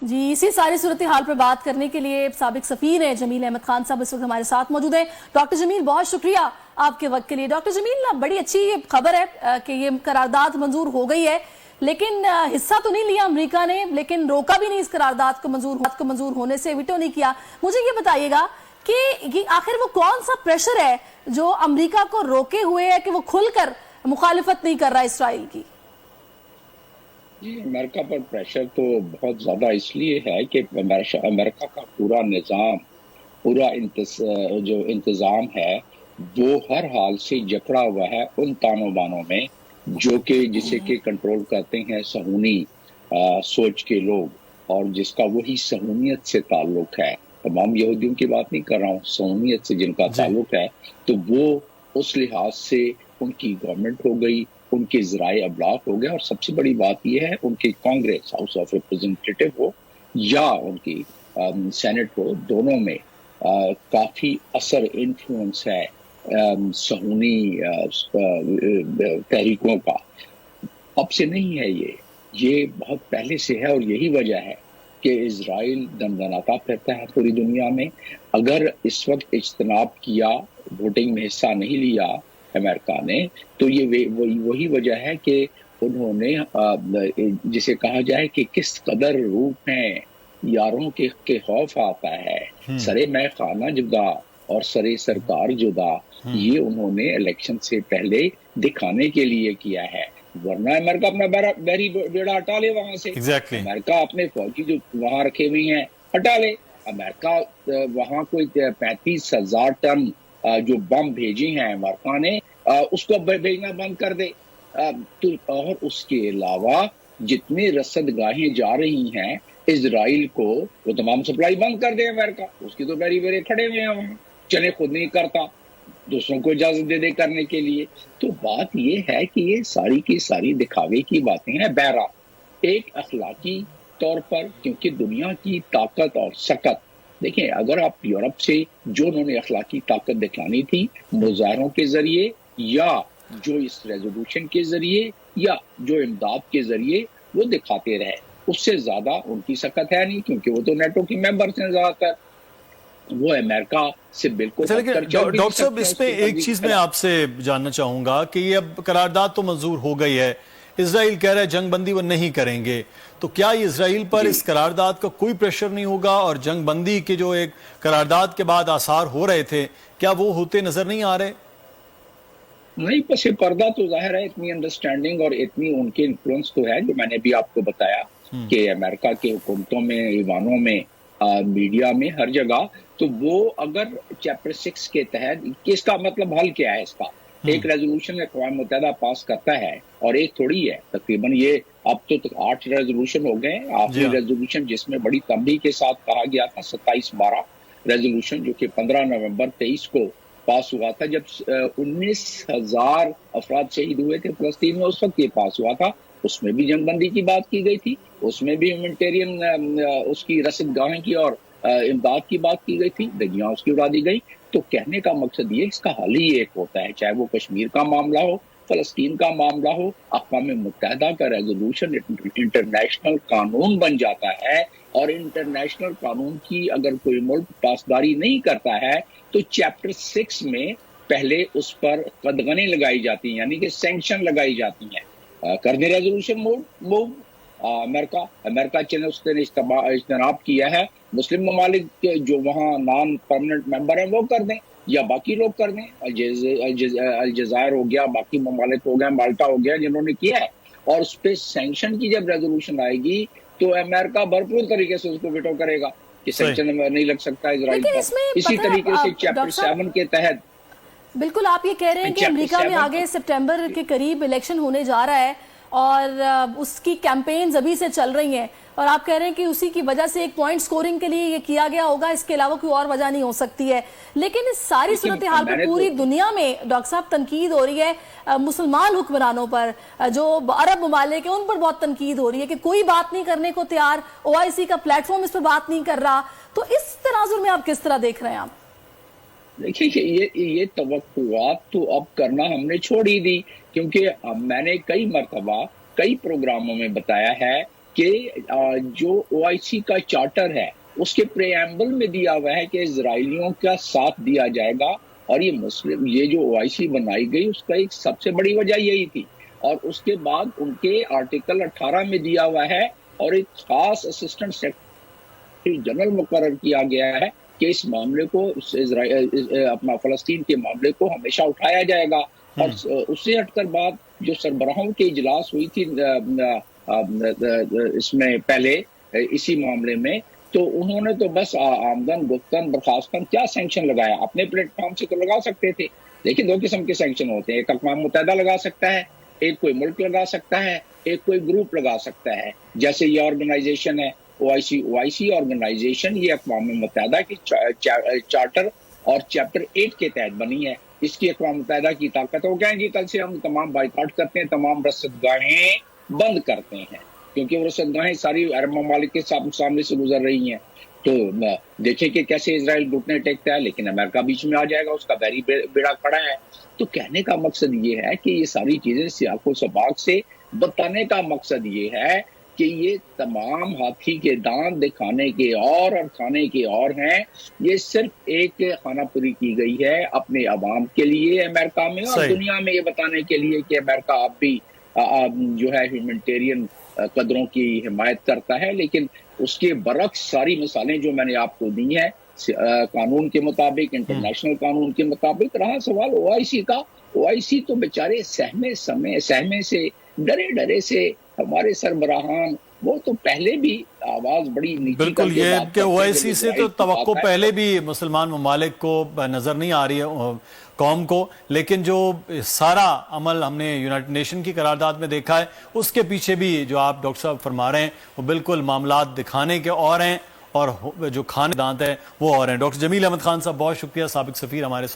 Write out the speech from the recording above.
जी, इसी सारी सूरत हाल पर बात करने के लिए साबिक सफीर हैं जमील अहमद खान साहब इस वक्त हमारे साथ मौजूद हैं। डॉक्टर जमील, बहुत शुक्रिया आपके वक्त के लिए। डॉक्टर जमील, बड़ी अच्छी ये खबर है कि ये करारदाद मंजूर हो गई है, लेकिन हिस्सा तो नहीं लिया अमेरिका ने, लेकिन रोका भी नहीं इस करारदाद को मंजूर होने से, वीटो नहीं किया। मुझे ये बताइएगा कि आखिर वो कौन सा प्रेशर है जो अमेरिका को रोके हुए है कि वो खुलकर मुखालिफत नहीं कर रहा इसराइल की? जी, अमेरिका पर प्रेशर तो बहुत ज़्यादा इसलिए है कि अमेरिका का पूरा निज़ाम, पूरा जो इंतज़ाम है वो हर हाल से जकड़ा हुआ है उन तानों बानों में जो कि जिसे के कंट्रोल करते हैं सहूनी सोच के लोग, और जिसका वही सहूनियत से ताल्लुक है। तमाम यहूदियों की बात नहीं कर रहा हूँ, सहूनियत से जिनका ताल्लुक है, तो वो उस लिहाज से उनकी गवर्नमेंट हो गई, उनके ज़राए अबलाग हो गए, और सबसे बड़ी बात यह है उनकी कांग्रेस, हाउस ऑफ रिप्रेजेंटेटिव हो या उनकी सेनेट हो, दोनों में काफ़ी असर, इन्फ्लुएंस है सहूनी तहरीकों का। अब से नहीं है, ये बहुत पहले से है, और यही वजह है कि इजराइल दमदमाता फिरता है पूरी दुनिया में। अगर इस वक्त इज्तनाब किया, वोटिंग में हिस्सा नहीं लिया अमेरिका ने, तो ये वही वजह है कि उन्होंने जिसे कहा जाए कि किस कदर रूप हैं यारों के खौफ आता है, सरे मैं खाना जुदा और सरे सरकार जुदा, ये उन्होंने इलेक्शन से पहले दिखाने के लिए किया है। वरना अमेरिका अपना बेड़ा हटा ले वहां से। अमेरिका अपने फौजी जो वहां रखे हुए हैं हटा ले। अमेरिका वहां कोई 35,000 टन जो बम भेजे हैं अमेरिका ने, उसको भेजना बंद कर दे। तो और उसके अलावा जितने रसदगाहें जा रही हैं इजराइल को, वो तमाम सप्लाई बंद कर दे अमेरिका। उसकी तो बेरे खड़े हुए हैं वहां, चले खुद नहीं करता, दूसरों को इजाजत दे दे करने के लिए। तो बात ये है कि ये सारी की सारी दिखावे की बातें हैं। बहरा एक अखलाकी तौर पर, क्योंकि दुनिया की ताकत और सकत, देखिए अगर आप यूरोप से जो उन्होंने अखलाकी ताकत दिखानी थी मुजाहरों के जरिए, या जो इस रेजोल्यूशन के जरिए, या जो इमदाद के जरिए वो दिखाते रहे, उससे ज्यादा उनकी सकत है नहीं, क्योंकि वो तो नेटो की मेंबर्स हैं ज्यादातर। वो अमेरिका से बिल्कुल। डॉक्टर साहब, इस पे एक चीज मैं आपसे जानना चाहूंगा कि ये अब करारदाद तो मंजूर हो गई है, इजराइल कह रहा है जंग बंदी वो नहीं करेंगे, तो क्या इजराइल पर इस करारदाद का कोई प्रेशर नहीं होगा? और जंग बंदी के जो एक करारदाद के बाद आसार हो रहे थे, क्या वो होते नजर नहीं आ रहे? नहीं, पसे पर्दा तो जाहिर है, इतनी अंडरस्टैंडिंग और इतनी उनके इन्फ्लुएंस तो है, जो मैंने भी आपको बताया कि अमेरिका के हुकूमतों में, ईवानों में, मीडिया में, हर जगह। तो वो अगर चैप्टर 6 के तहत, इसका मतलब हल क्या है इसका? एक रेजोल्यूशन अक़वाम मुत्तहिदा पास करता है, और एक थोड़ी है, तकरीबन ये अब तो 8 रेजोल्यूशन हो गए। आखिरी रेजोल्यूशन जिसमें बड़ी तंबीह के साथ कहा गया था 27/12 रेजोल्यूशन, जो कि 15 नवंबर 23 को पास हुआ था, जब 19,000 अफराद शहीद हुए थे फलस्तीन में, उस वक्त ये पास हुआ था। उसमें भी जंगबंदी की बात की गई थी, उसमें भी ह्यूमैनिटेरियन उसकी रसदगाहें की और इमदाद की बात की गई थी, दरिया उसकी उड़ा दी गई। तो कहने का मकसद ये, इसका हल ही एक होता है, चाहे वो कश्मीर का मामला हो, फलस्तीन का मामला हो, अक़वाम मुत्तहिदा का रेजोल्यूशन इंटरनेशनल कानून बन जाता है। और इंटरनेशनल कानून की अगर कोई मुल्क पासदारी नहीं करता है, तो चैप्टर 6 में पहले उस पर कदगने लगाई जाती हैं, यानी कि सैंक्शन लगाई जाती हैं। कर दे रेजोल्यूशन मूव अमेरिका ने उसने इज्तनाब किया है, मुस्लिम ममालिक के जो वहाँ नॉन परमानेंट मेंबर हैं वो कर दें, या बाकी लोग कर दें। अलजायर हो गया, बाकी ममालिक हो गया, माल्टा हो गया, जिन्होंने किया है। और उस पर सैंक्शन की जब रेजोल्यूशन आएगी, तो अमेरिका भरपूर तरीके से उसको विटो करेगा कि सैंक्शन नहीं लग सकता इजराइल पर। इसी तरीके से चैप्टर 7 के तहत। बिल्कुल, आप ये कह रहे हैं कि अमेरिका में आगे सितंबर के करीब इलेक्शन होने जा रहा है, और उसकी कैंपेन्स अभी से चल रही हैं, और आप कह रहे हैं कि उसी की वजह से एक पॉइंट स्कोरिंग के लिए ये किया गया होगा, इसके अलावा कोई और वजह नहीं हो सकती है। लेकिन इस सारी सूरत हाल पर पूरी दुनिया में डॉक्टर साहब तनकीद हो रही है मुसलमान हुक्मरानों पर, जो अरब ममालिक है उन पर बहुत तनकीद हो रही है कि कोई बात नहीं करने को तैयार, OIC का प्लेटफॉर्म इस पर बात नहीं कर रहा। तो इस तनाजुर में आप किस तरह देख रहे हैं? आप देखिए, ये तवक्कुआत तो अब करना हमने छोड़ ही दी, क्योंकि मैंने कई मरतबा कई प्रोग्रामों में बताया है کہ جو OIC کا چارٹر ہے اس کے پریامبل میں دیا ہوا ہے کہ اسرائیلیوں کا ساتھ دیا جائے گا، اور یہ جو OIC بنائی گئی اس کا ایک سب سے بڑی وجہ یہی تھی. اور اس کے بعد ان کے آرٹیکل 18 میں دیا ہوا ہے اور ایک خاص اسسٹنٹ سیکرٹری جنرل مقرر کیا گیا ہے کہ اس معاملے کو اپنا فلسطین کے معاملے کو ہمیشہ اٹھایا جائے گا. اور اس سے ہٹ کر بات جو سربراہوں کی اجلاس ہوئی تھی اس میں پہلے اسی معاملے میں، تو انہوں نے تو بس آمدن گفتن برخاستن کیا سینکشن لگایا، اپنے پلیٹ فارم سے تو لگا سکتے تھے، لیکن 2 قسم کے سینکشن ہوتے ہیں. ایک اقوام متحدہ لگا سکتا ہے، ایک کوئی ملک لگا سکتا ہے، ایک کوئی گروپ لگا سکتا ہے. جیسے یہ آرگنائزیشن ہے OIC آرگنائزیشن، یہ اقوام متحدہ کی چارٹر اور چیپٹر 8 کے تحت بنی ہے. اس کی اقوام متحدہ کی طاقت وہ کہیں گے کل سے ہم تمام بائیکاٹ کرتے ہیں، تمام رصدگاہیں بند کرتے ہیں، کیونکہ وہ رصدگاہیں ساری عرب ممالک کے سامنے سے گزر رہی ہیں. تو دیکھیں کہ کیسے اسرائیل گھٹنے ٹیکتا ہے، لیکن امریکہ بیچ میں آ جائے گا، اس کا بحری بیڑا کھڑا ہے. تو کہنے کا مقصد یہ ہے کہ یہ ساری چیزیں سیاق و سباق سے بتانے کا مقصد یہ ہے کہ یہ تمام ہاتھی کے دانت دکھانے کے اور کھانے کے اور ہیں. یہ صرف ایک خانہ پوری کی گئی ہے اپنے عوام کے لیے امریکہ میں، اور دنیا میں یہ بتانے کے لیے کہ امریکہ اب بھی جو ہے ہیومنٹیرین قدروں کی حمایت کرتا ہے. لیکن اس کے برعکس ساری مثالیں جو میں نے آپ کو دی ہیں قانون کے مطابق، انٹرنیشنل قانون کے مطابق. رہا سوال OIC کا، OIC تو بیچارے سہمے سے ڈرے سے ہمارے سربراہان وہ تو پہلے بھی آواز بڑی نیچی کر کے بالکل، یہ کہ OIC سے تو توقع پہلے بھی مسلمان ممالک کو نظر نہیں آ رہی ہے قوم کو، لیکن جو سارا عمل ہم نے یونائٹڈ نیشن کی قرارداد میں دیکھا ہے اس کے پیچھے بھی جو آپ ڈاکٹر صاحب فرما رہے ہیں وہ بالکل معاملات دکھانے کے اور ہیں اور جو کھانے دانت ہیں وہ اور ہیں. ڈاکٹر جمیل احمد خان صاحب بہت شکریہ، سابق سفیر ہمارے ساتھ.